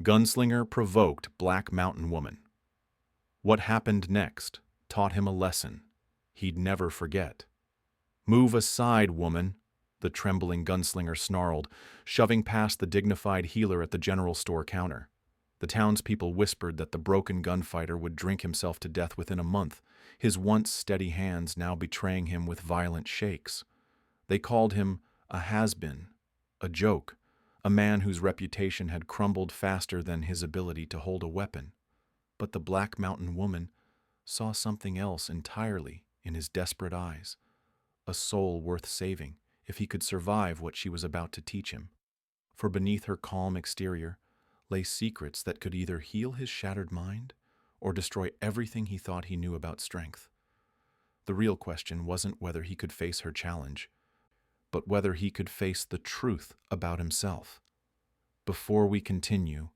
Gunslinger provoked Black Mountain Woman. What happened next taught him a lesson he'd never forget. "Move aside, woman," the trembling gunslinger snarled, shoving past the dignified healer at the general store counter. The townspeople whispered that the broken gunfighter would drink himself to death within a month, his once steady hands now betraying him with violent shakes. They called him a has-been, a joke, a man whose reputation had crumbled faster than his ability to hold a weapon. But the Black Mountain Woman saw something else entirely in his desperate eyes, a soul worth saving if he could survive what she was about to teach him. For beneath her calm exterior lay secrets that could either heal his shattered mind or destroy everything he thought he knew about strength. The real question wasn't whether he could face her challenge, but whether he could face the truth about himself. Before we continue,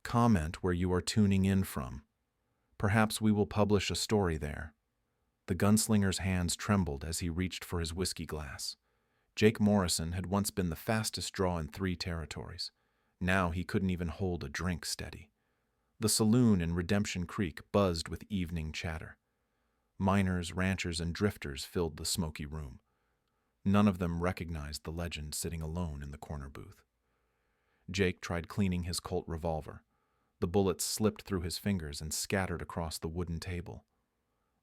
comment where you are tuning in from. Perhaps we will publish a story there. The gunslinger's hands trembled as he reached for his whiskey glass. Jake Morrison had once been the fastest draw in 3 territories. Now he couldn't even hold a drink steady. The saloon in Redemption Creek buzzed with evening chatter. Miners, ranchers, and drifters filled the smoky room. None of them recognized the legend sitting alone in the corner booth. Jake tried cleaning his Colt revolver. The bullets slipped through his fingers and scattered across the wooden table.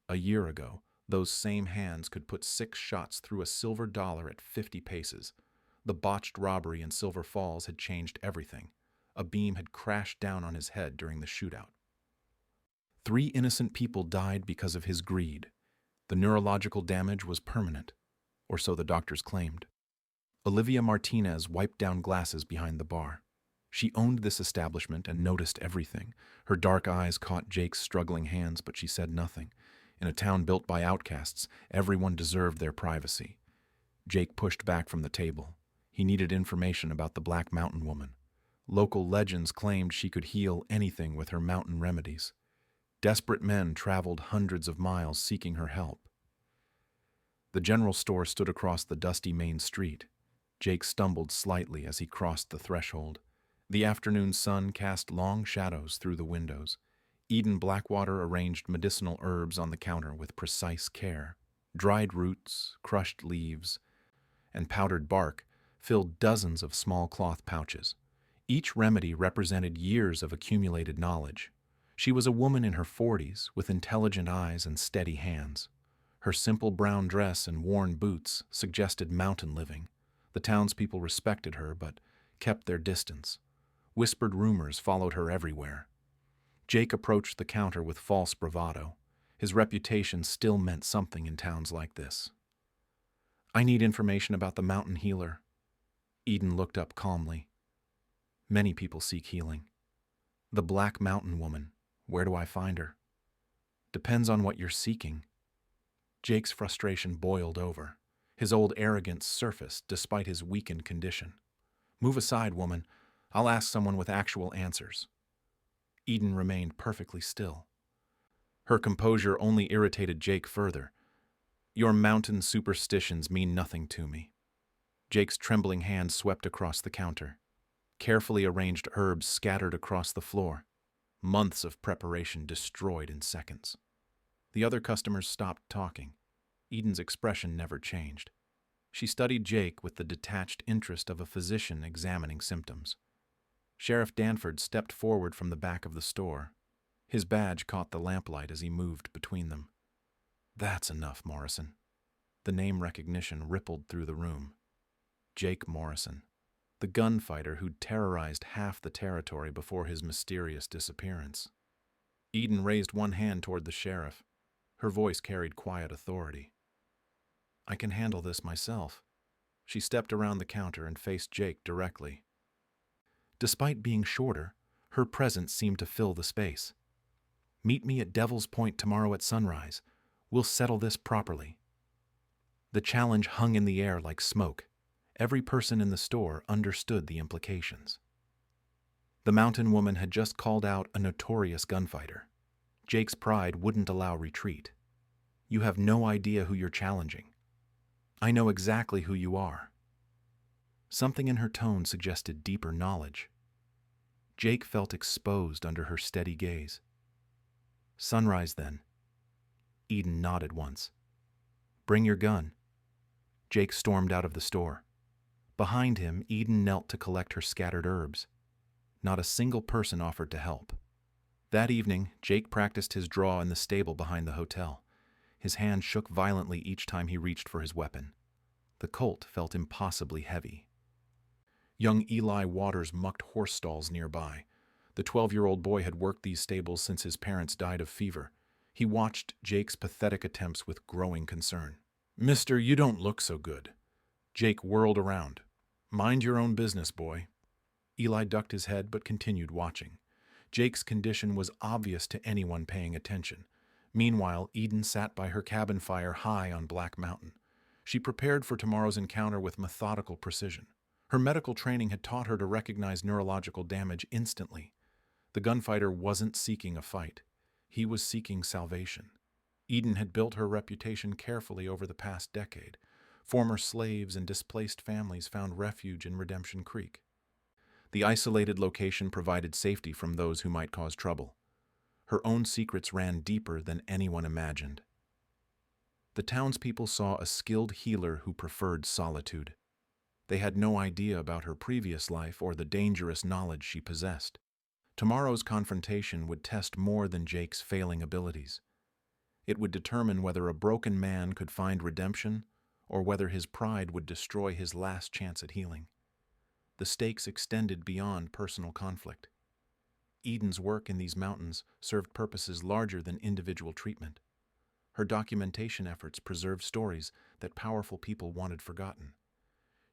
A year ago, those same hands could put 6 shots through a silver dollar at 50 paces. The botched robbery in Silver Falls had changed everything. A beam had crashed down on his head during the shootout. 3 innocent people died because of his greed. The neurological damage was permanent, or so the doctors claimed. Olivia Martinez wiped down glasses behind the bar. She owned this establishment and noticed everything. Her dark eyes caught Jake's struggling hands, but she said nothing. In a town built by outcasts, everyone deserved their privacy. Jake pushed back from the table. He needed information about the Black Mountain Woman. Local legends claimed she could heal anything with her mountain remedies. Desperate men traveled hundreds of miles seeking her help. The general store stood across the dusty main street. Jake stumbled slightly as he crossed the threshold. The afternoon sun cast long shadows through the windows. Eden Blackwater arranged medicinal herbs on the counter with precise care. Dried roots, crushed leaves, and powdered bark filled dozens of small cloth pouches. Each remedy represented years of accumulated knowledge. She was a woman in her 40s with intelligent eyes and steady hands. Her simple brown dress and worn boots suggested mountain living. The townspeople respected her but kept their distance. Whispered rumors followed her everywhere. Jake approached the counter with false bravado. His reputation still meant something in towns like this. "I need information about the mountain healer." Eden looked up calmly. "Many people seek healing. The Black Mountain Woman, where do I find her?" "Depends on what you're seeking." Jake's frustration boiled over. His old arrogance surfaced despite his weakened condition. "Move aside, woman. I'll ask someone with actual answers." Eden remained perfectly still. Her composure only irritated Jake further. "Your mountain superstitions mean nothing to me." Jake's trembling hand swept across the counter. Carefully arranged herbs scattered across the floor. Months of preparation destroyed in seconds. The other customers stopped talking. Eden's expression never changed. She studied Jake with the detached interest of a physician examining symptoms. Sheriff Danford stepped forward from the back of the store. His badge caught the lamplight as he moved between them. "That's enough, Morrison." The name recognition rippled through the room. Jake Morrison, the gunfighter who'd terrorized half the territory before his mysterious disappearance. Eden raised one hand toward the sheriff. Her voice carried quiet authority. "I can handle this myself." She stepped around the counter and faced Jake directly. Despite being shorter, her presence seemed to fill the space. "Meet me at Devil's Point tomorrow at sunrise. We'll settle this properly." The challenge hung in the air like smoke. Every person in the store understood the implications. The Mountain Woman had just called out a notorious gunfighter. Jake's pride wouldn't allow retreat. "You have no idea who you're challenging." "I know exactly who you are." Something in her tone suggested deeper knowledge. Jake felt exposed under her steady gaze. "Sunrise, then." Eden nodded once. "Bring your gun." Jake stormed out of the store. Behind him, Eden knelt to collect her scattered herbs. Not a single person offered to help. That evening, Jake practiced his draw in the stable behind the hotel. His hand shook violently each time he reached for his weapon. The Colt felt impossibly heavy. Young Eli Waters mucked horse stalls nearby. The 12-year-old boy had worked these stables since his parents died of fever. He watched Jake's pathetic attempts with growing concern. "Mister, you don't look so good." Jake whirled around. "Mind your own business, boy." Eli ducked his head but continued watching. Jake's condition was obvious to anyone paying attention. Meanwhile, Eden sat by her cabin fire high on Black Mountain. She prepared for tomorrow's encounter with methodical precision. Her medical training had taught her to recognize neurological damage instantly. The gunfighter wasn't seeking a fight. He was seeking salvation. Eden had built her reputation carefully over the past decade. Former slaves and displaced families found refuge in Redemption Creek. The isolated location provided safety from those who might cause trouble. Her own secrets ran deeper than anyone imagined. The townspeople saw a skilled healer who preferred solitude. They had no idea about her previous life or the dangerous knowledge she possessed. Tomorrow's confrontation would test more than Jake's failing abilities. It would determine whether a broken man could find redemption or whether his pride would destroy his last chance at healing. The stakes extended beyond personal conflict. Eden's work in these mountains served purposes larger than individual treatment. Her documentation efforts preserved stories that powerful people wanted forgotten.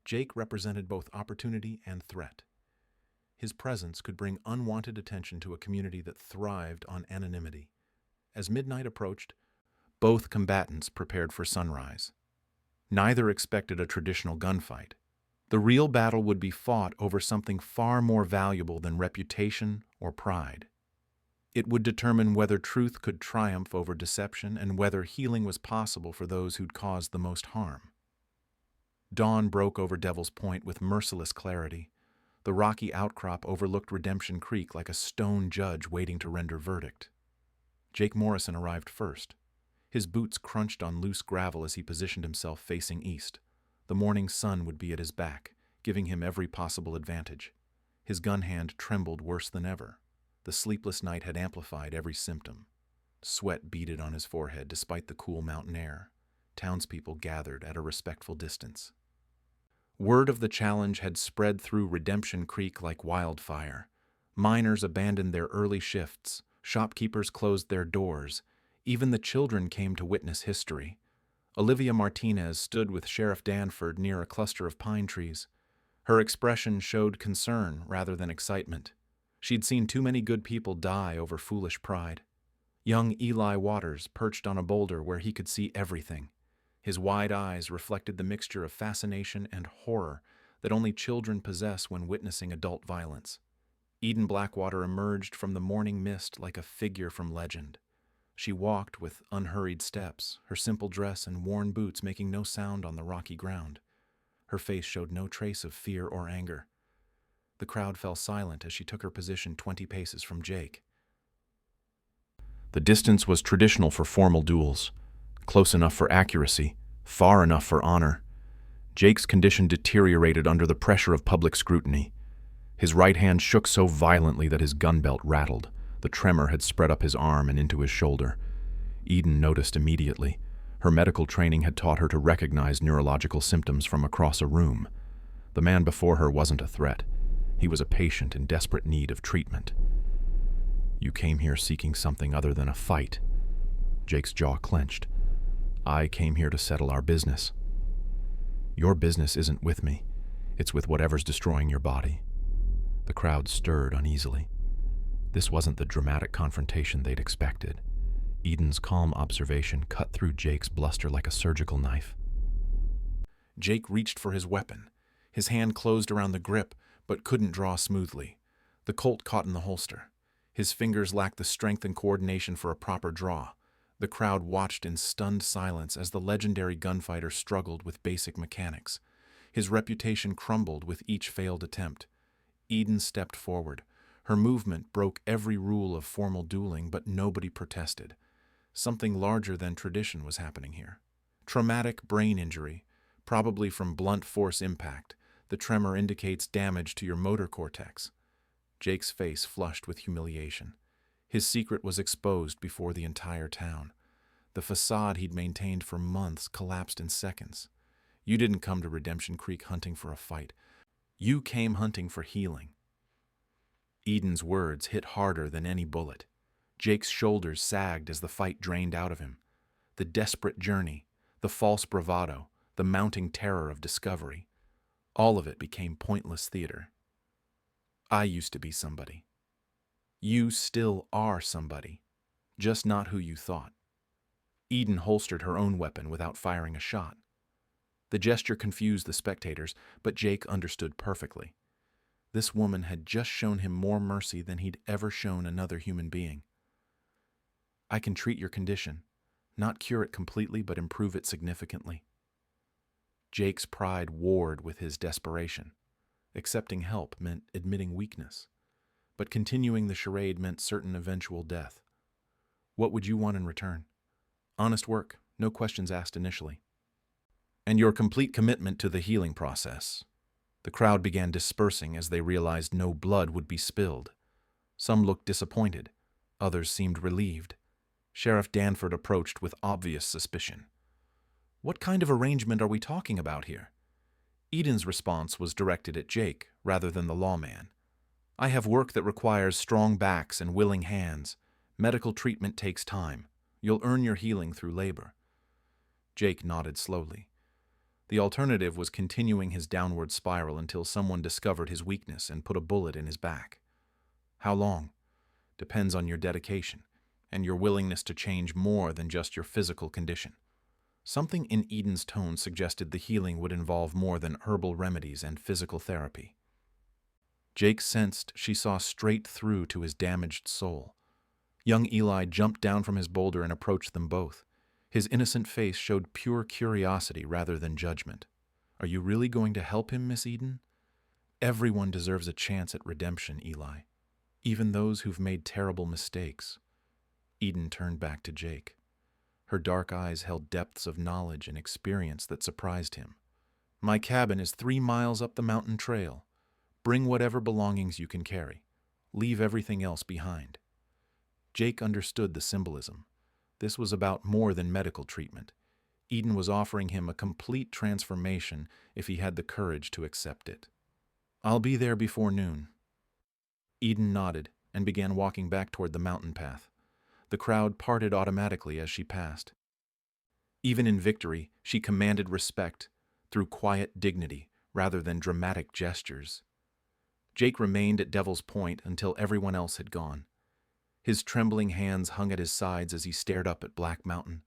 Jake represented both opportunity and threat. His presence could bring unwanted attention to a community that thrived on anonymity. As midnight approached, both combatants prepared for sunrise. Neither expected a traditional gunfight. The real battle would be fought over something far more valuable than reputation or pride. It would determine whether truth could triumph over deception and whether healing was possible for those who'd caused the most harm. Dawn broke over Devil's Point with merciless clarity. The rocky outcrop overlooked Redemption Creek like a stone judge waiting to render verdict. Jake Morrison arrived first. His boots crunched on loose gravel as he positioned himself facing east. The morning sun would be at his back, giving him every possible advantage. His gun hand trembled worse than ever. The sleepless night had amplified every symptom. Sweat beaded on his forehead despite the cool mountain air. Townspeople gathered at a respectful distance. Word of the challenge had spread through Redemption Creek like wildfire. Miners abandoned their early shifts. Shopkeepers closed their doors. Even the children came to witness history. Olivia Martinez stood with Sheriff Danford near a cluster of pine trees. Her expression showed concern rather than excitement. She'd seen too many good people die over foolish pride. Young Eli Waters perched on a boulder where he could see everything. His wide eyes reflected the mixture of fascination and horror that only children possess when witnessing adult violence. Eden Blackwater emerged from the morning mist like a figure from legend. She walked with unhurried steps, her simple dress and worn boots making no sound on the rocky ground. Her face showed no trace of fear or anger. The crowd fell silent as she took her position 20 paces from Jake. The distance was traditional for formal duels, close enough for accuracy, far enough for honor. Jake's condition deteriorated under the pressure of public scrutiny. His right hand shook so violently that his gun belt rattled. The tremor had spread up his arm and into his shoulder. Eden noticed immediately. Her medical training had taught her to recognize neurological symptoms from across a room. The man before her wasn't a threat. He was a patient in desperate need of treatment. "You came here seeking something other than a fight." Jake's jaw clenched. "I came here to settle our business." "Your business isn't with me. It's with whatever's destroying your body." The crowd stirred uneasily. This wasn't the dramatic confrontation they'd expected. Eden's calm observation cut through Jake's bluster like a surgical knife. Jake reached for his weapon. His hand closed around the grip, but couldn't draw smoothly. The Colt caught in the holster. His fingers lacked the strength and coordination for a proper draw. The crowd watched in stunned silence as the legendary gunfighter struggled with basic mechanics. His reputation crumbled with each failed attempt. Eden stepped forward. Her movement broke every rule of formal dueling, but nobody protested. Something larger than tradition was happening here. Traumatic brain injury, probably from blunt force impact. The tremor indicates damage to your motor cortex. Jake's face flushed with humiliation. His secret was exposed before the entire town. The facade he'd maintained for months collapsed in seconds. You didn't come to Redemption Creek hunting for a fight. You came hunting for healing. Eden's words hit harder than any bullet. Jake's shoulders sagged as the fight drained out of him. The desperate journey, the false bravado, the mounting terror of discovery, all of it became pointless theater. I used to be somebody. You still are somebody, just not who you thought. Eden holstered her own weapon without firing a shot. The gesture confused the spectators, but Jake understood perfectly. This woman had just shown him more mercy than he'd ever shown another human being. I can treat your condition, not cure it completely, but improve it significantly. Jake's pride warred with his desperation. Accepting help meant admitting weakness, but continuing the charade meant certain eventual death. What would you want in return? Honest work, no questions asked initially. And your complete commitment to the healing process. The crowd began dispersing as they realized no blood would be spilled. Some looked disappointed, others seemed relieved. Sheriff Danford approached with obvious suspicion. What kind of arrangement are we talking about here? Eden's response was directed at Jake rather than the lawman. I have work that requires strong backs and willing hands. Medical treatment takes time. You'll earn your healing through labor. Jake nodded slowly. The alternative was continuing his downward spiral until someone discovered his weakness and put a bullet in his back. How long? Depends on your dedication and your willingness to change more than just your physical condition. Something in Eden's tone suggested the healing would involve more than herbal remedies and physical therapy. Jake sensed she saw straight through to his damaged soul. Young Eli jumped down from his boulder and approached them both. His innocent face showed pure curiosity rather than judgment. Are you really going to help him, Miss Eden? Everyone deserves a chance at redemption, Eli. Even those who've made terrible mistakes. Eden turned back to Jake. Her dark eyes held depths of knowledge and experience that surprised him. My cabin is 3 miles up the mountain trail. Bring whatever belongings you can carry. Leave everything else behind. Jake understood the symbolism. This was about more than medical treatment. Eden was offering him a complete transformation if he had the courage to accept it. I'll be there before noon. Eden nodded and began walking back toward the mountain path. The crowd parted automatically as she passed. Even in victory, she commanded respect through quiet dignity rather than dramatic gestures. Jake remained at Devil's Point until everyone else had gone. His trembling hands hung at his sides as he stared up at Black Mountain.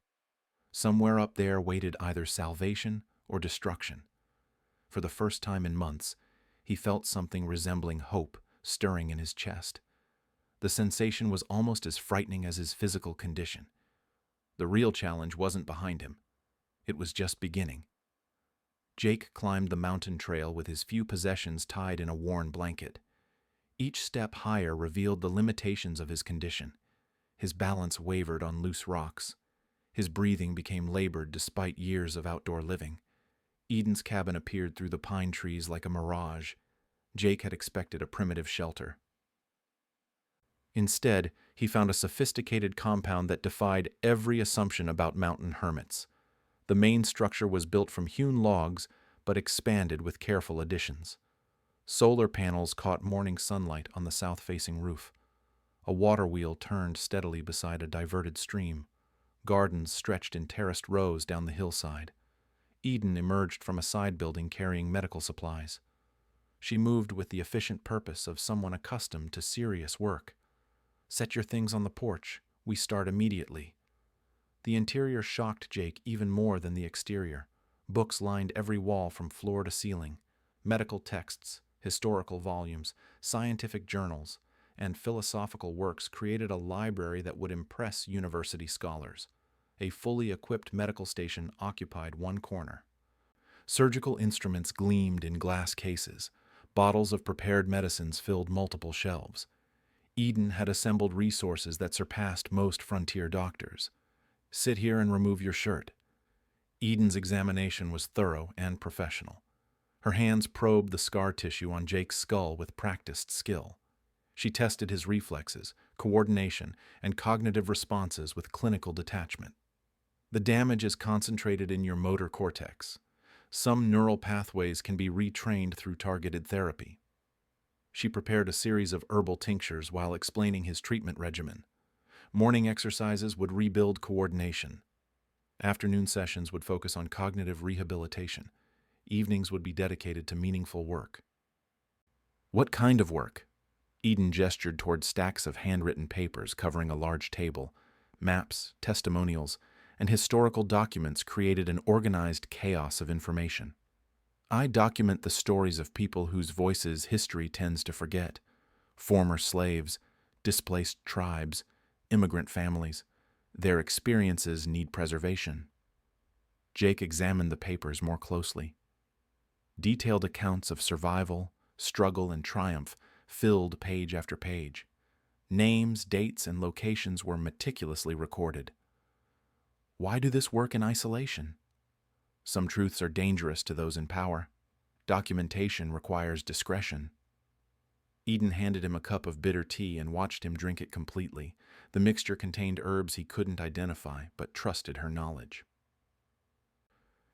Somewhere up there waited either salvation or destruction. For the first time in months, he felt something resembling hope stirring in his chest. The sensation was almost as frightening as his physical condition. The real challenge wasn't behind him. It was just beginning. Jake climbed the mountain trail with his few possessions tied in a worn blanket. Each step higher revealed the limitations of his condition. His balance wavered on loose rocks. His breathing became labored despite years of outdoor living. Eden's cabin appeared through the pine trees like a mirage. Jake had expected a primitive shelter. Instead, he found a sophisticated compound that defied every assumption about mountain hermits. The main structure was built from hewn logs, but expanded with careful additions. Solar panels caught morning sunlight on the south-facing roof. A water wheel turned steadily beside a diverted stream. Gardens stretched in terraced rows down the hillside. Eden emerged from a side building carrying medical supplies. She moved with the efficient purpose of someone accustomed to serious work. Set your things on the porch. We start immediately. The interior shocked Jake even more than the exterior. Books lined every wall from floor to ceiling. Medical texts, historical volumes, scientific journals, and philosophical works created a library that would impress university scholars. A fully equipped medical station occupied one corner. Surgical instruments gleamed in glass cases. Bottles of prepared medicines filled multiple shelves. Eden had assembled resources that surpassed most frontier doctors. Sit here and remove your shirt. Eden's examination was thorough and professional. Her hands probed the scar tissue on Jake's skull with practiced skill. She tested his reflexes, coordination, and cognitive responses with clinical detachment. The damage is concentrated in your motor cortex. Some neural pathways can be retrained through targeted therapy. She prepared a series of herbal tinctures while explaining his treatment regimen. Morning exercises would rebuild coordination. Afternoon sessions would focus on cognitive rehabilitation. Evenings would be dedicated to meaningful work. What kind of work? Eden gestured toward stacks of handwritten papers covering a large table. Maps, testimonials, and historical documents created an organized chaos of information. I document the stories of people whose voices history tends to forget. Former slaves, displaced tribes, immigrant families. Their experiences need preservation. Jake examined the papers more closely. Detailed accounts of survival, struggle, and triumph filled page after page. Names, dates, and locations were meticulously recorded. Why do this work in isolation? Some truths are dangerous to those in power. Documentation requires discretion. Eden handed him a cup of bitter tea and watched him drink it completely. The mixture contained herbs he couldn't identify, but trusted her knowledge.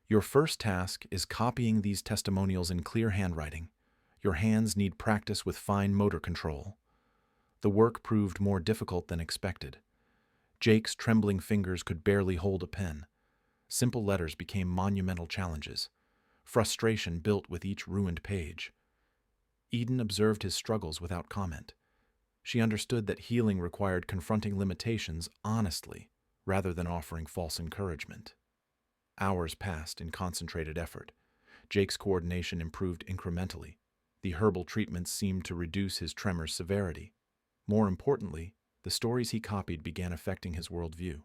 Your first task is copying these testimonials in clear handwriting. Your hands need practice with fine motor control. The work proved more difficult than expected. Jake's trembling fingers could barely hold a pen. Simple letters became monumental challenges. Frustration built with each ruined page. Eden observed his struggles without comment. She understood that healing required confronting limitations honestly, rather than offering false encouragement. Hours passed in concentrated effort. Jake's coordination improved incrementally. The herbal treatments seemed to reduce his tremor's severity. More importantly, the stories he copied began affecting his worldview.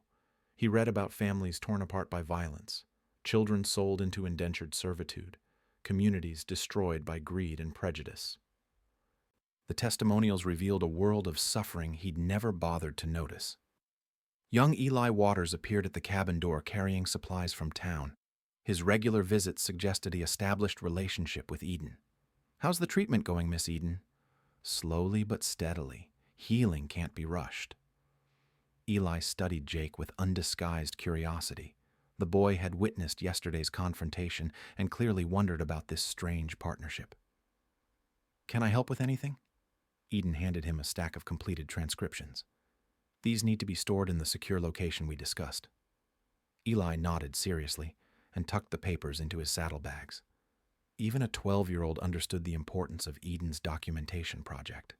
He read about families torn apart by violence, children sold into indentured servitude, communities destroyed by greed and prejudice. The testimonials revealed a world of suffering he'd never bothered to notice. Young Eli Waters appeared at the cabin door carrying supplies from town. His regular visits suggested he established relationship with Eden. "How's the treatment going, Miss Eden?" "Slowly but steadily. Healing can't be rushed." Eli studied Jake with undisguised curiosity. The boy had witnessed yesterday's confrontation and clearly wondered about this strange partnership. "Can I help with anything?" Eden handed him a stack of completed transcriptions. "These need to be stored in the secure location we discussed." Eli nodded seriously and tucked the papers into his saddlebags. Even a 12-year-old understood the importance of Eden's documentation project.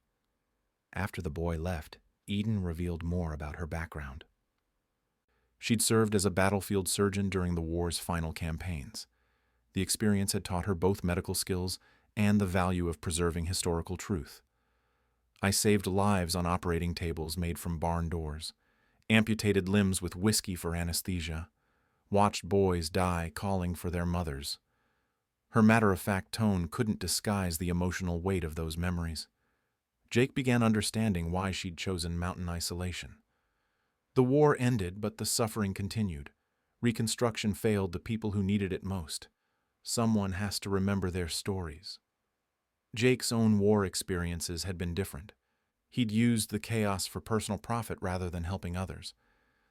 After the boy left, Eden revealed more about her background. She'd served as a battlefield surgeon during the war's final campaigns. The experience had taught her both medical skills and the value of preserving historical truth. "I saved lives on operating tables made from barn doors, amputated limbs with whiskey for anesthesia, watched boys die calling for their mothers." Her matter-of-fact tone couldn't disguise the emotional weight of those memories. Jake began understanding why she'd chosen mountain isolation. The war ended, but the suffering continued. Reconstruction failed the people who needed it most. Someone has to remember their stories. Jake's own war experiences had been different. He'd used the chaos for personal profit rather than helping others.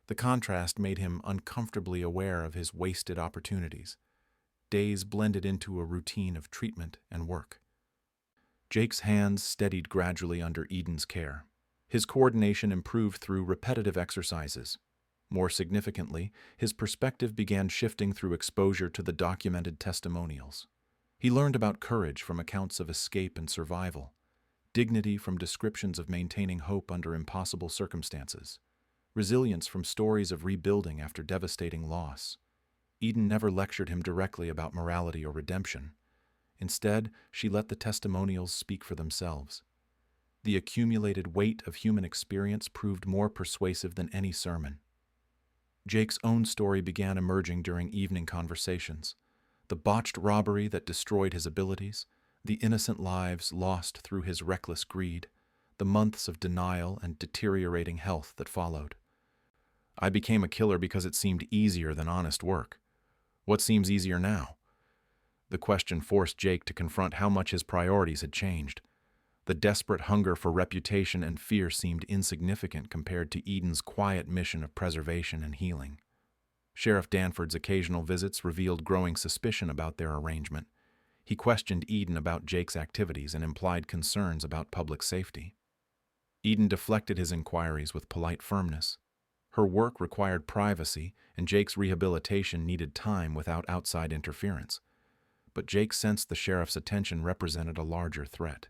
The contrast made him uncomfortably aware of his wasted opportunities. Days blended into a routine of treatment and work. Jake's hands steadied gradually under Eden's care. His coordination improved through repetitive exercises. More significantly, his perspective began shifting through exposure to the documented testimonials. He learned about courage from accounts of escape and survival, dignity from descriptions of maintaining hope under impossible circumstances, resilience from stories of rebuilding after devastating loss. Eden never lectured him directly about morality or redemption. Instead, she let the testimonials speak for themselves. The accumulated weight of human experience proved more persuasive than any sermon. Jake's own story began emerging during evening conversations. The botched robbery that destroyed his abilities, the innocent lives lost through his reckless greed, the months of denial and deteriorating health that followed. I became a killer because it seemed easier than honest work. What seems easier now? The question forced Jake to confront how much his priorities had changed. The desperate hunger for reputation and fear seemed insignificant compared to Eden's quiet mission of preservation and healing. Sheriff Danford's occasional visits revealed growing suspicion about their arrangement. He questioned Eden about Jake's activities and implied concerns about public safety. Eden deflected his inquiries with polite firmness. Her work required privacy, and Jake's rehabilitation needed time without outside interference. But Jake sensed the sheriff's attention represented a larger threat.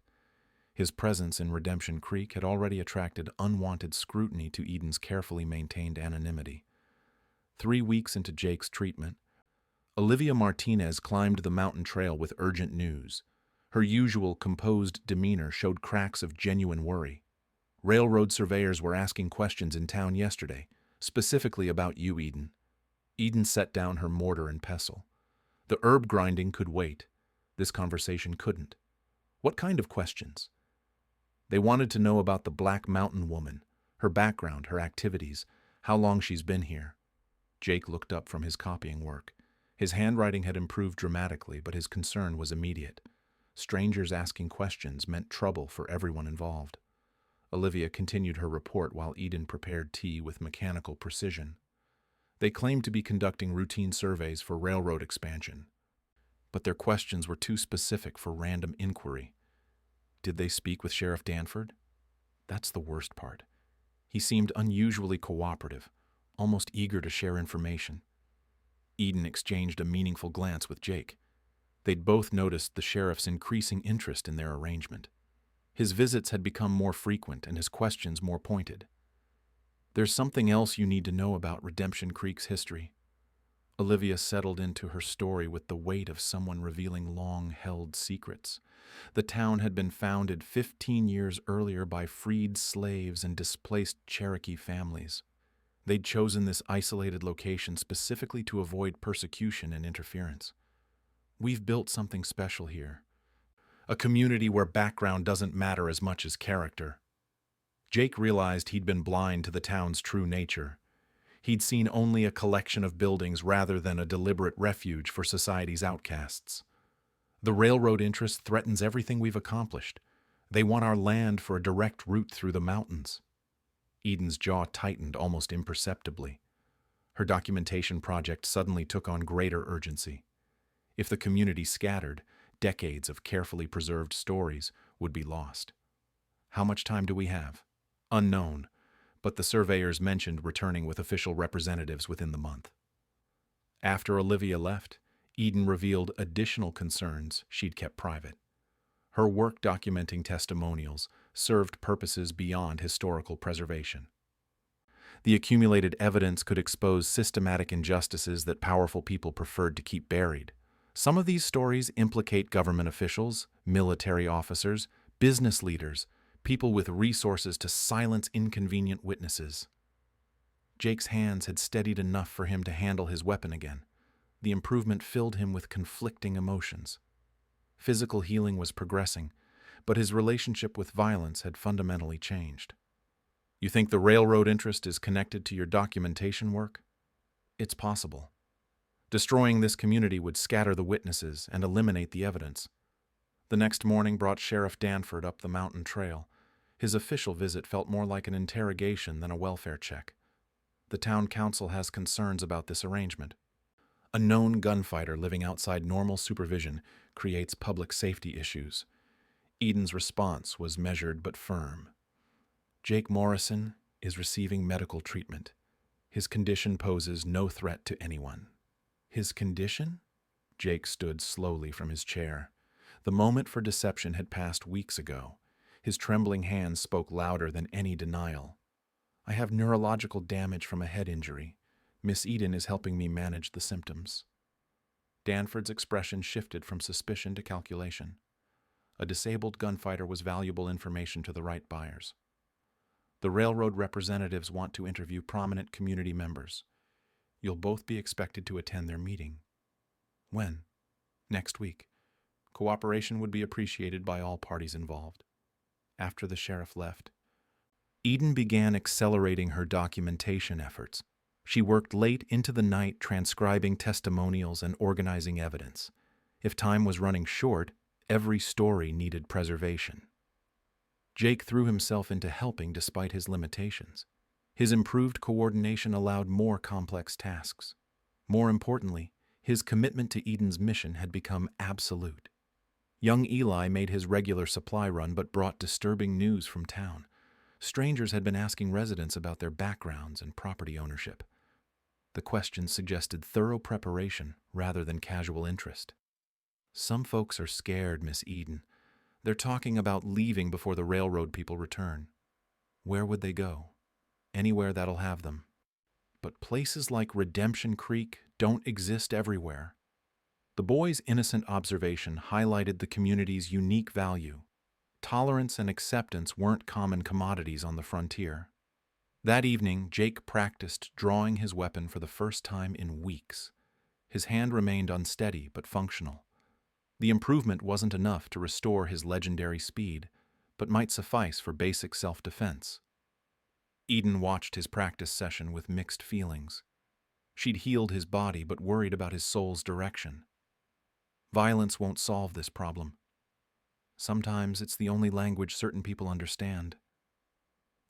His presence in Redemption Creek had already attracted unwanted scrutiny to Eden's carefully maintained anonymity. 3 weeks into Jake's treatment, Olivia Martinez climbed the mountain trail with urgent news. Her usual composed demeanor showed cracks of genuine worry. Railroad surveyors were asking questions in town yesterday, specifically about you, Eden. Eden set down her mortar and pestle. The herb grinding could wait. This conversation couldn't. What kind of questions? They wanted to know about the Black Mountain Woman, her background, her activities, how long she's been here. Jake looked up from his copying work. His handwriting had improved dramatically, but his concern was immediate. Strangers asking questions meant trouble for everyone involved. Olivia continued her report while Eden prepared tea with mechanical precision. They claimed to be conducting routine surveys for railroad expansion, but their questions were too specific for random inquiry. Did they speak with Sheriff Danford? That's the worst part. He seemed unusually cooperative, almost eager to share information. Eden exchanged a meaningful glance with Jake. They'd both noticed the sheriff's increasing interest in their arrangement. His visits had become more frequent and his questions more pointed. There's something else you need to know about Redemption Creek's history. Olivia settled into her story with the weight of someone revealing long-held secrets. The town had been founded 15 years earlier by freed slaves and displaced Cherokee families. They'd chosen this isolated location specifically to avoid persecution and interference. We've built something special here. A community where background doesn't matter as much as character. Jake realized he'd been blind to the town's true nature. He'd seen only a collection of buildings rather than a deliberate refuge for society's outcasts. The railroad interest threatens everything we've accomplished. They want our land for a direct route through the mountains. Eden's jaw tightened almost imperceptibly. Her documentation project suddenly took on greater urgency. If the community scattered, decades of carefully preserved stories would be lost. How much time do we have? Unknown, but the surveyors mentioned returning with official representatives within the month. After Olivia left, Eden revealed additional concerns she'd kept private. Her work documenting testimonials served purposes beyond historical preservation. The accumulated evidence could expose systematic injustices that powerful people preferred to keep buried. Some of these stories implicate government officials, military officers, business leaders, people with resources to silence inconvenient witnesses. Jake's hands had steadied enough for him to handle his weapon again. The improvement filled him with conflicting emotions. Physical healing was progressing, but his relationship with violence had fundamentally changed. You think the railroad interest is connected to your documentation work? It's possible. Destroying this community would scatter the witnesses and eliminate the evidence. The next morning brought Sheriff Danford up the mountain trail. His official visit felt more like an interrogation than a welfare check. The town council has concerns about this arrangement. A known gunfighter living outside normal supervision creates public safety issues. Eden's response was measured but firm. Jake Morrison is receiving medical treatment. His condition poses no threat to anyone. His condition? Jake stood slowly from his chair. The moment for deception had passed weeks ago. His trembling hands spoke louder than any denial. I have neurological damage from a head injury. Miss Eden is helping me manage the symptoms. Danford's expression shifted from suspicion to calculation. A disabled gunfighter was valuable information to the right buyers. The railroad representatives want to interview prominent community members. You'll both be expected to attend their meeting. When? Next week. Cooperation would be appreciated by all parties involved. after the sheriff left. Eden began accelerating her documentation efforts. She worked late into the night transcribing testimonials and organizing evidence. If time was running short, every story needed preservation. Jake threw himself into helping despite his limitations. His improved coordination allowed more complex tasks. More importantly, his commitment to Eden's mission had become absolute. Young Eli made his regular supply run but brought disturbing news from town. Strangers had been asking residents about their backgrounds and property ownership. The questions suggested thorough preparation rather than casual interest. "Some folks are scared, Miss Eden. They're talking about leaving before the railroad people return." Where would they go? Anywhere that'll have them. But places like Redemption Creek don't exist everywhere. The boy's innocent observation highlighted the community's unique value. Tolerance and acceptance weren't common commodities on the frontier. That evening, Jake practiced drawing his weapon for the first time in weeks. His hand remained unsteady but functional. The improvement wasn't enough to restore his legendary speed, but might suffice for basic self-defense. Eden watched his practice session with mixed feelings. She'd healed his body but worried about his soul's direction. Violence won't solve this problem. Sometimes it's the only language certain people understand.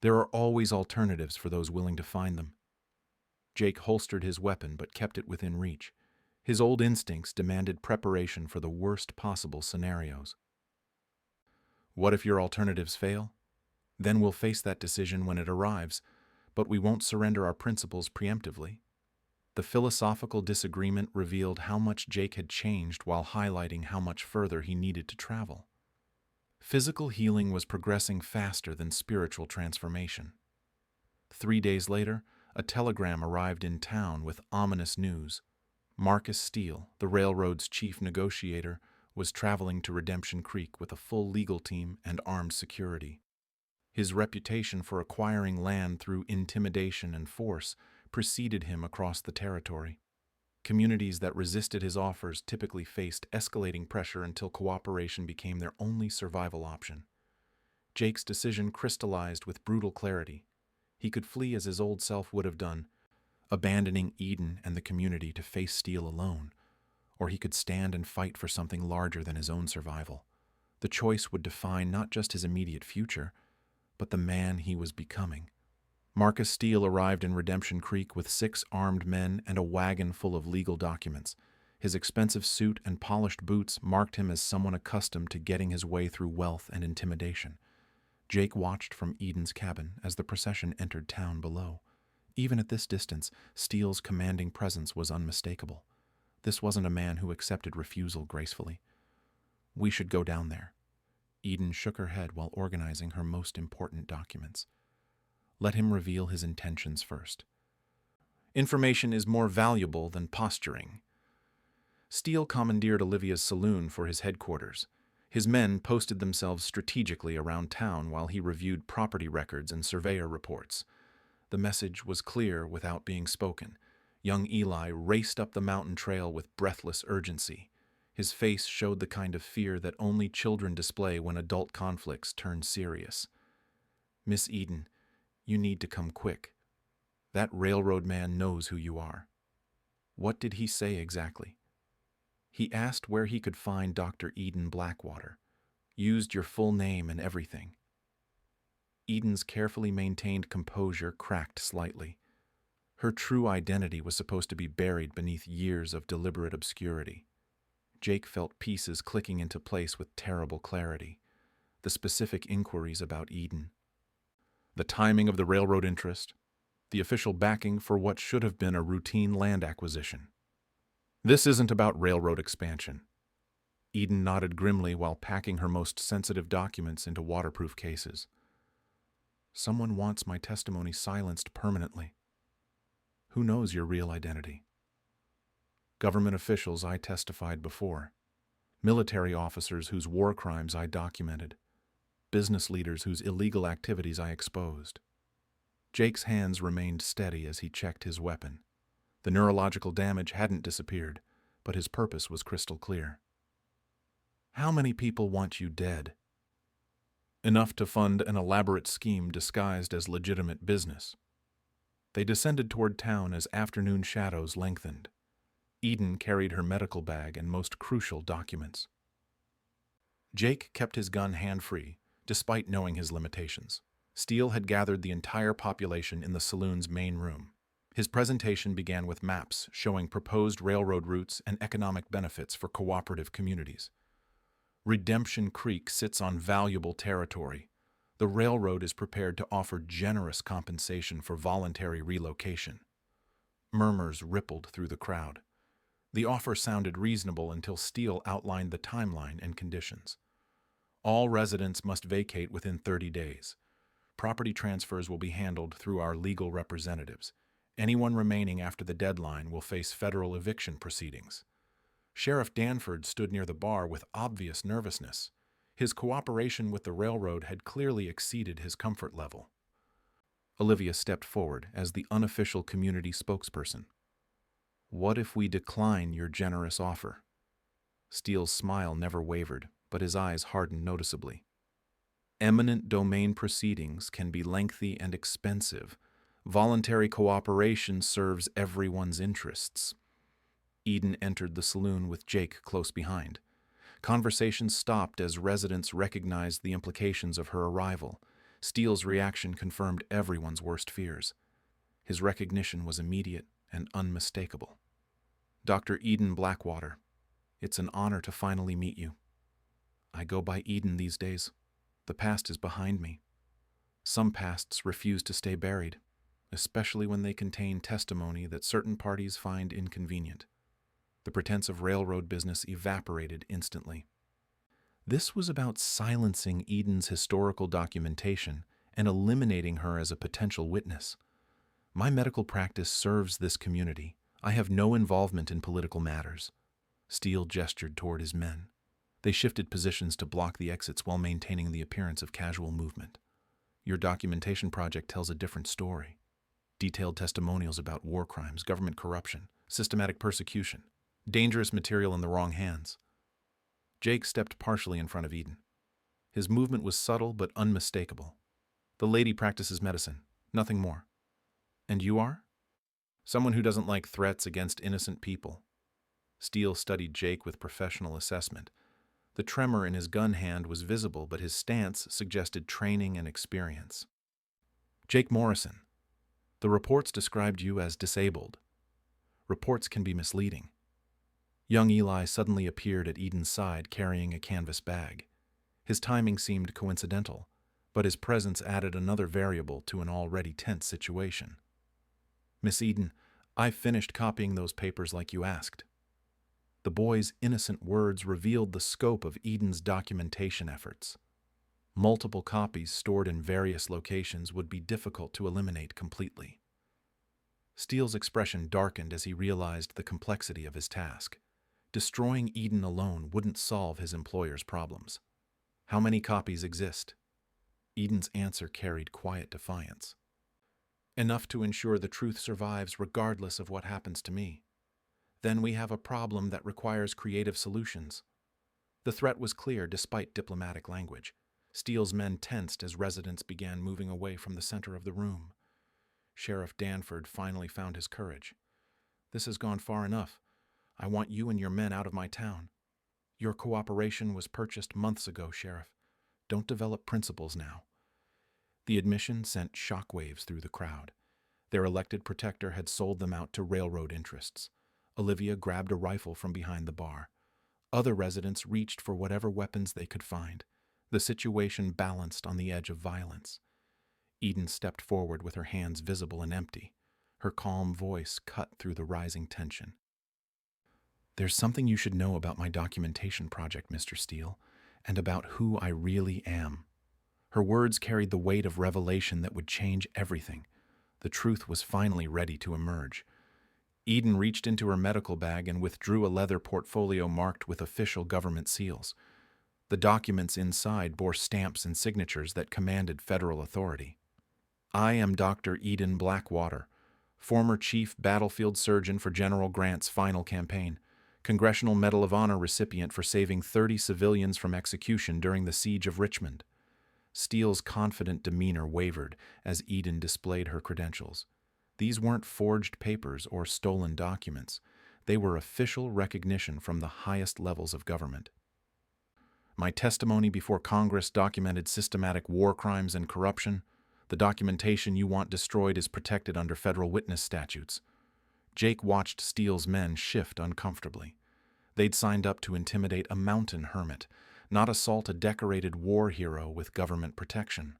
There are always alternatives for those willing to find them. Jake holstered his weapon but kept it within reach. His old instincts demanded preparation for the worst possible scenarios. What if your alternatives fail? Then we'll face that decision when it arrives, but we won't surrender our principles preemptively. The philosophical disagreement revealed how much Jake had changed while highlighting how much further he needed to travel. Physical healing was progressing faster than spiritual transformation. 3 days later, a telegram arrived in town with ominous news. Marcus Steele, the railroad's chief negotiator, was traveling to Redemption Creek with a full legal team and armed security. His reputation for acquiring land through intimidation and force preceded him across the territory. Communities that resisted his offers typically faced escalating pressure until cooperation became their only survival option. Jake's decision crystallized with brutal clarity. He could flee as his old self would have done, abandoning Eden and the community to face Steele alone, or he could stand and fight for something larger than his own survival. The choice would define not just his immediate future, but the man he was becoming. Marcus Steele arrived in Redemption Creek with 6 armed men and a wagon full of legal documents. His expensive suit and polished boots marked him as someone accustomed to getting his way through wealth and intimidation. Jake watched from Eden's cabin as the procession entered town below. Even at this distance, Steele's commanding presence was unmistakable. This wasn't a man who accepted refusal gracefully. "We should go down there." Eden shook her head while organizing her most important documents. Let him reveal his intentions first. Information is more valuable than posturing. Steele commandeered Olivia's saloon for his headquarters. His men posted themselves strategically around town while he reviewed property records and surveyor reports. The message was clear without being spoken. Young Eli raced up the mountain trail with breathless urgency. His face showed the kind of fear that only children display when adult conflicts turn serious. "Miss Eden, you need to come quick. That railroad man knows who you are." What did he say exactly? He asked where he could find Dr. Eden Blackwater. Used your full name and everything. Eden's carefully maintained composure cracked slightly. Her true identity was supposed to be buried beneath years of deliberate obscurity. Jake felt pieces clicking into place with terrible clarity. The specific inquiries about Eden. The timing of the railroad interest. The official backing for what should have been a routine land acquisition. This isn't about railroad expansion. Eden nodded grimly while packing her most sensitive documents into waterproof cases. Someone wants my testimony silenced permanently. Who knows your real identity? Government officials I testified before. Military officers whose war crimes I documented. Business leaders whose illegal activities I exposed. Jake's hands remained steady as he checked his weapon. The neurological damage hadn't disappeared, but his purpose was crystal clear. How many people want you dead? enough to fund an elaborate scheme disguised as legitimate business. They descended toward town as afternoon shadows lengthened. Eden carried her medical bag and most crucial documents. Jake kept his gun hand-free, despite knowing his limitations. Steele had gathered the entire population in the saloon's main room. His presentation began with maps showing proposed railroad routes and economic benefits for cooperative communities. Redemption Creek sits on valuable territory. The railroad is prepared to offer generous compensation for voluntary relocation. Murmurs rippled through the crowd. The offer sounded reasonable until Steele outlined the timeline and conditions. All residents must vacate within 30 days. Property transfers will be handled through our legal representatives. Anyone remaining after the deadline will face federal eviction proceedings. Sheriff Danford stood near the bar with obvious nervousness. His cooperation with the railroad had clearly exceeded his comfort level. Olivia stepped forward as the unofficial community spokesperson. "What if we decline your generous offer?" Steele's smile never wavered, but his eyes hardened noticeably. "Eminent domain proceedings can be lengthy and expensive. Voluntary cooperation serves everyone's interests." Eden entered the saloon with Jake close behind. Conversation stopped as residents recognized the implications of her arrival. Steele's reaction confirmed everyone's worst fears. His recognition was immediate and unmistakable. "Dr. Eden Blackwater, it's an honor to finally meet you. I go by Eden these days. The past is behind me. Some pasts refuse to stay buried, especially when they contain testimony that certain parties find inconvenient." The pretense of railroad business evaporated instantly. This was about silencing Eden's historical documentation and eliminating her as a potential witness. "My medical practice serves this community. I have no involvement in political matters." Steele gestured toward his men. They shifted positions to block the exits while maintaining the appearance of casual movement. "Your documentation project tells a different story. Detailed testimonials about war crimes, government corruption, systematic persecution. Dangerous material in the wrong hands." Jake stepped partially in front of Eden. His movement was subtle but unmistakable. "The lady practices medicine, nothing more." "And you are?" "Someone who doesn't like threats against innocent people." Steele studied Jake with professional assessment. The tremor in his gun hand was visible, but his stance suggested training and experience. "Jake Morrison, the reports described you as disabled. Reports can be misleading." Young Eli suddenly appeared at Eden's side carrying a canvas bag. His timing seemed coincidental, but his presence added another variable to an already tense situation. "Miss Eden, I finished copying those papers like you asked." The boy's innocent words revealed the scope of Eden's documentation efforts. Multiple copies stored in various locations would be difficult to eliminate completely. Steele's expression darkened as he realized the complexity of his task. Destroying Eden alone wouldn't solve his employer's problems. "How many copies exist?" Eden's answer carried quiet defiance. "Enough to ensure the truth survives regardless of what happens to me. Then we have a problem that requires creative solutions." The threat was clear despite diplomatic language. Steele's men tensed as residents began moving away from the center of the room. Sheriff Danford finally found his courage. "This has gone far enough. I want you and your men out of my town. Your cooperation was purchased months ago, Sheriff. Don't develop principles now." The admission sent shockwaves through the crowd. Their elected protector had sold them out to railroad interests. Olivia grabbed a rifle from behind the bar. Other residents reached for whatever weapons they could find. The situation balanced on the edge of violence. Eden stepped forward with her hands visible and empty. Her calm voice cut through the rising tension. "There's something you should know about my documentation project, Mr. Steele, and about who I really am." Her words carried the weight of revelation that would change everything. The truth was finally ready to emerge. Eden reached into her medical bag and withdrew a leather portfolio marked with official government seals. The documents inside bore stamps and signatures that commanded federal authority. "I am Dr. Eden Blackwater, former chief battlefield surgeon for General Grant's final campaign, Congressional Medal of Honor recipient for saving 30 civilians from execution during the siege of Richmond. Steele's confident demeanor wavered as Eden displayed her credentials. These weren't forged papers or stolen documents. They were official recognition from the highest levels of government. My testimony before Congress documented systematic war crimes and corruption. The documentation you want destroyed is protected under federal witness statutes. Jake watched Steele's men shift uncomfortably. They'd signed up to intimidate a mountain hermit, not assault a decorated war hero with government protection.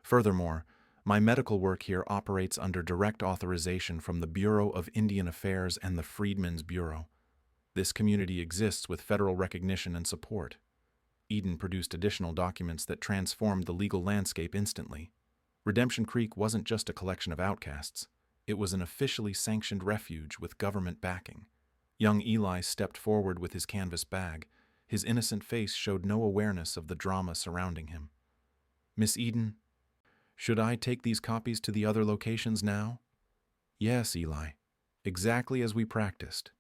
Furthermore, my medical work here operates under direct authorization from the Bureau of Indian Affairs and the Freedmen's Bureau. This community exists with federal recognition and support. Eden produced additional documents that transformed the legal landscape instantly. Redemption Creek wasn't just a collection of outcasts. It was an officially sanctioned refuge with government backing. Young Eli stepped forward with his canvas bag. His innocent face showed no awareness of the drama surrounding him. Miss Eden, should I take these copies to the other locations now? Yes, Eli. Exactly as we practiced.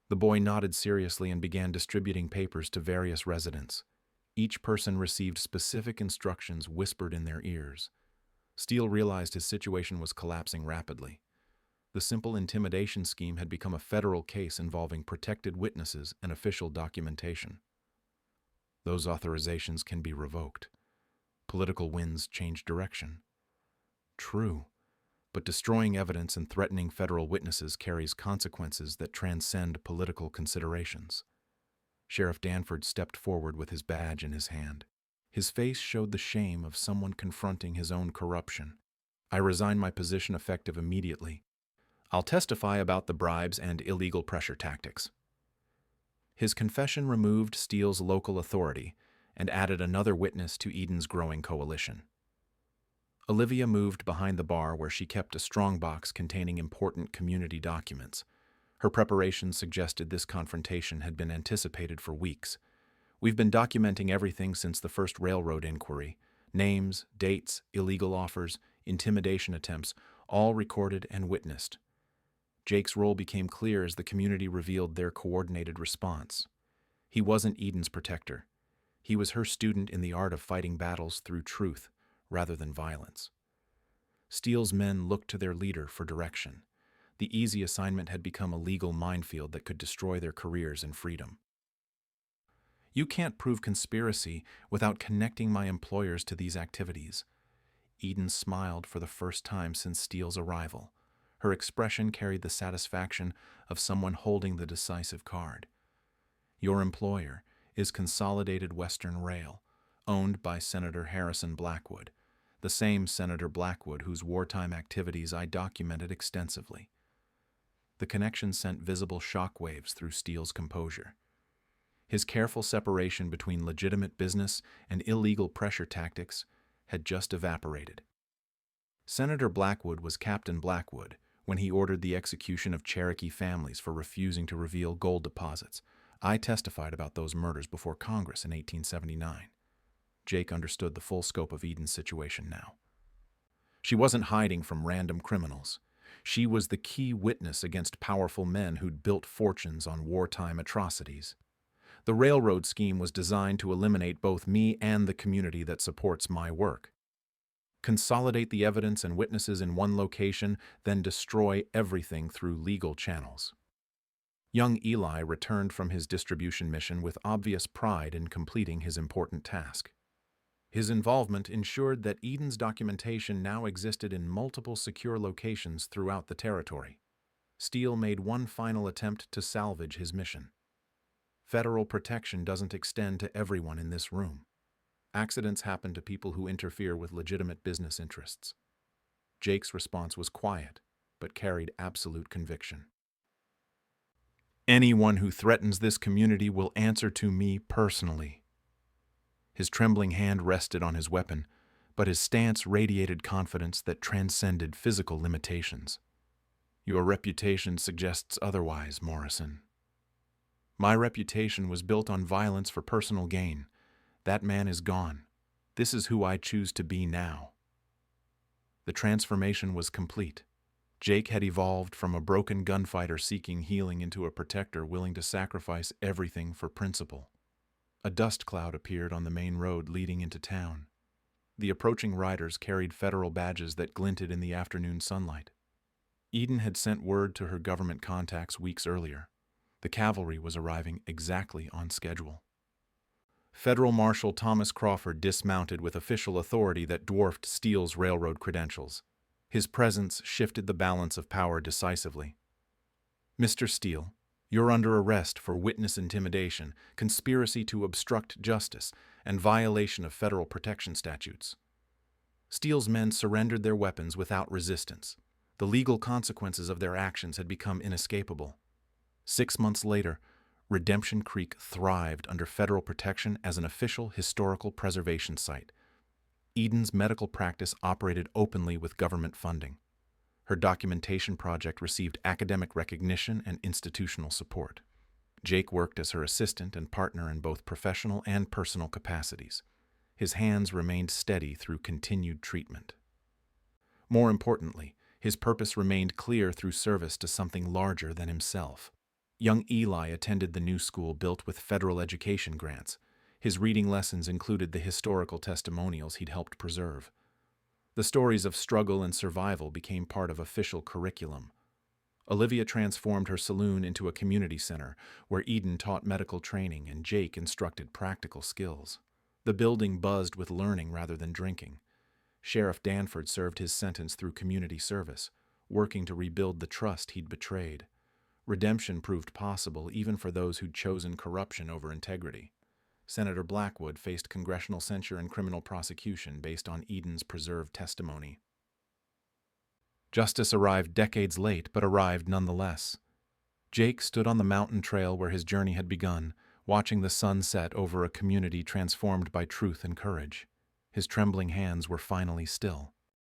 The boy nodded seriously and began distributing papers to various residents. Each person received specific instructions whispered in their ears. Steele realized his situation was collapsing rapidly. The simple intimidation scheme had become a federal case involving protected witnesses and official documentation. Those authorizations can be revoked. Political winds change direction. True, but destroying evidence and threatening federal witnesses carries consequences that transcend political considerations. Sheriff Danford stepped forward with his badge in his hand. His face showed the shame of someone confronting his own corruption. I resign my position effective immediately. I'll testify about the bribes and illegal pressure tactics. His confession removed Steele's local authority and added another witness to Eden's growing coalition. Olivia moved behind the bar where she kept a strongbox containing important community documents. Her preparations suggested this confrontation had been anticipated for weeks. We've been documenting everything since the first railroad inquiry. Names, dates, illegal offers, intimidation attempts, all recorded and witnessed. Jake's role became clear as the community revealed their coordinated response. He wasn't Eden's protector. He was her student in the art of fighting battles through truth rather than violence. Steele's men looked to their leader for direction. The easy assignment had become a legal minefield that could destroy their careers and freedom. You can't prove conspiracy without connecting my employers to these activities. Eden smiled for the first time since Steele's arrival. Her expression carried the satisfaction of someone holding the decisive card. Your employer is Consolidated Western Rail, owned by Senator Harrison Blackwood, the same Senator Blackwood whose wartime activities I documented extensively. The connection sent visible shockwaves through Steele's composure. His careful separation between legitimate business and illegal pressure tactics had just evaporated. Senator Blackwood was Captain Blackwood when he ordered the execution of Cherokee families for refusing to reveal gold deposits. I testified about those murders before Congress in 1879. Jake understood the full scope of Eden's situation now. She wasn't hiding from random criminals. She was the key witness against powerful men who'd built fortunes on wartime atrocities. The railroad scheme was designed to eliminate both me and the community that supports my work. Consolidate the evidence and witnesses in one location, then destroy everything through legal channels. Young Eli returned from his distribution mission with obvious pride in completing his important task. His involvement ensured that Eden's documentation now existed in multiple secure locations throughout the territory. Steele made one final attempt to salvage his mission. Federal protection doesn't extend to everyone in this room. Accidents happen to people who interfere with legitimate business interests. Jake's response was quiet, but carried absolute conviction. Anyone who threatens this community will answer to me personally. His trembling hand rested on his weapon, but his stance radiated confidence that transcended physical limitations. Your reputation suggests otherwise, Morrison. My reputation was built on violence for personal gain. That man is gone. This is who I choose to be now. The transformation was complete. Jake had evolved from a broken gunfighter seeking healing into a protector willing to sacrifice everything for principle. A dust cloud appeared on the main road leading into town. The approaching riders carried federal badges that glinted in the afternoon sunlight. Eden had sent word to her government contacts weeks earlier. The cavalry was arriving exactly on schedule. Federal Marshal Thomas Crawford dismounted with official authority that dwarfed Steele's railroad credentials. His presence shifted the balance of power decisively. "Mr. Steele, you're under arrest for witness intimidation, conspiracy to obstruct justice, and violation of federal protection statutes." Steele's men surrendered their weapons without resistance. The legal consequences of their actions had become inescapable. 6 months later, Redemption Creek thrived under federal protection as an official historical preservation site. Eden's medical practice operated openly with government funding. Her documentation project received academic recognition and institutional support. Jake worked as her assistant and partner in both professional and personal capacities. His hands remained steady through continued treatment. More importantly, his purpose remained clear through service to something larger than himself. Young Eli attended the new school built with federal education grants. His reading lessons included the historical testimonials he'd helped preserve. The stories of struggle and survival became part of official curriculum. Olivia transformed her saloon into a community center where Eden taught medical training and Jake instructed practical skills. The building buzzed with learning rather than drinking. Sheriff Danford served his sentence through community service, working to rebuild the trust he'd betrayed. Redemption proved possible even for those who'd chosen corruption over integrity. Senator Blackwood faced congressional censure and criminal prosecution based on Eden's preserved testimony. Justice arrived decades late, but arrived nonetheless. Jake stood on the mountain trail where his journey had begun, watching the sun set over a community transformed by truth and courage. His trembling hands were finally still.